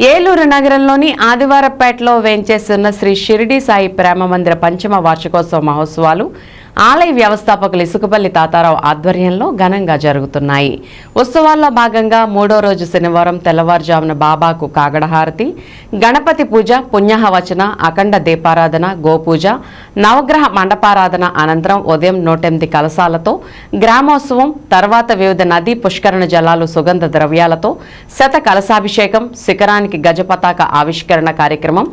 ఏలూరు నగరంలోని ఆదివారపేటలో వేంచేస్తున్న శ్రీ షిరిడి సాయి ప్రేమ మందిర పంచమ వార్షికోత్సవ మహోత్సవాలు ఆలయ వ్యవస్థాపకులు ఇసుకపల్లి తాతారావు ఆధ్వర్యంలో ఘనంగా జరుగుతున్నాయి. ఉత్సవాల్లో భాగంగా మూడో రోజు శనివారం తెల్లవారుజామున బాబాకు కాగడహారతి, గణపతి పూజ, పుణ్యాహవచన, అఖండ దీపారాధన, గోపూజ, నవగ్రహ మండపారాధన అనంతరం ఉదయం 108 కలశాలతో గ్రామోత్సవం, తర్వాత వివిధ నదీ పుష్కరణ జలాలు, సుగంధ ద్రవ్యాలతో శత కలశాభిషేకం, శిఖరానికి గజపతాక ఆవిష్కరణ కార్యక్రమం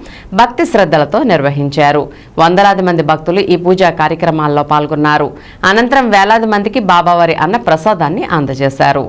భక్తి శ్రద్ధలతో నిర్వహించారు. వందలాది మంది భక్తులు ఈ పూజా కార్యక్రమాల్లో పాల్గొన్నారు. అనంతరం వేలాది మందికి బాబావారి అన్న ప్రసాదాన్ని అందజేశారు.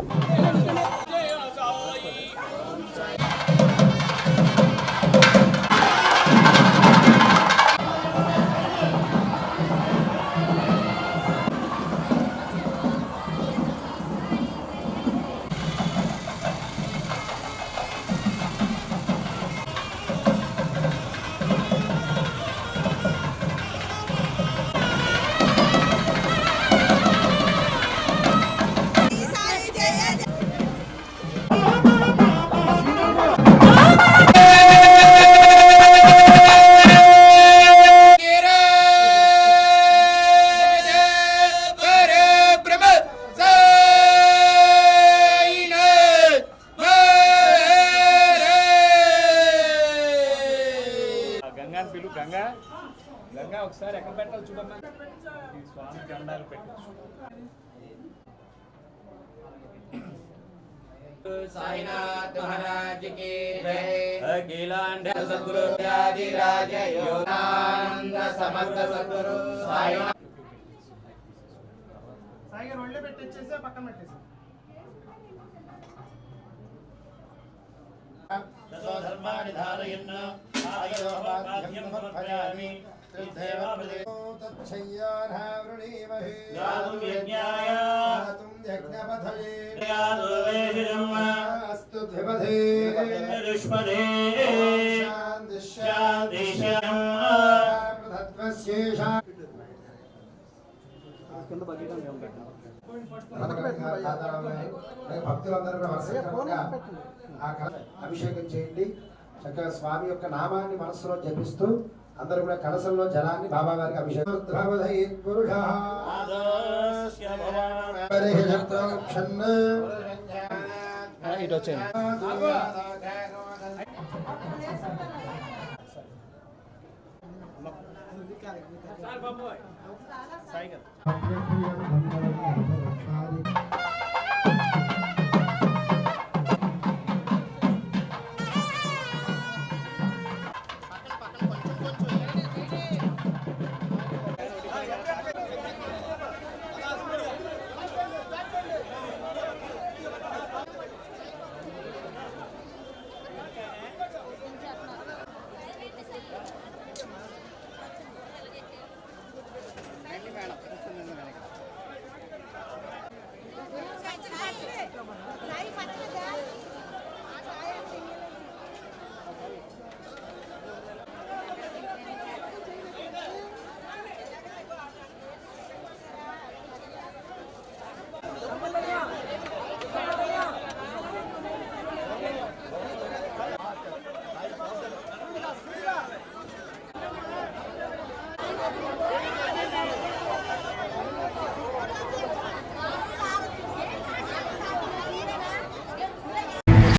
గంగా ఒకసారి ఎక్కడ పెట్టాలి చూడమ్మా. ఈ స్వామి జెండాలు పెట్టచ్చు. साईनाथ महाराज की जय। अखिलांड सद्गुरु आदिराज योगानंद समर्थ सद्गुरु साईनाथ సాయిగా ఒళ్ళే పెట్టేసేసి పక్కన పెట్టేసి దశో ధర్మాని ధారయన్న ఆయుధో భాగ్యం సమర్పయామి శ్రీదేవ ప్రదేశో తచ్చయ్యార్హవృణీమహే యాతుం యజ్ఞాయ యాతుం యజ్ఞపథయే యాదో వేదిరమ్మ అస్తు ధ్వపదే దుష్పదే శాంతి శాంతి ప్రధత్వశేష కింద బగిడం భక్తులందరూ అభిషేకం చేయండి. చక్కగా స్వామి యొక్క నామాన్ని మనస్సులో జపిస్తూ అందరూ కూడా కలశంలో జలాన్ని బాబా గారికి అభిషేకం. సాయిగా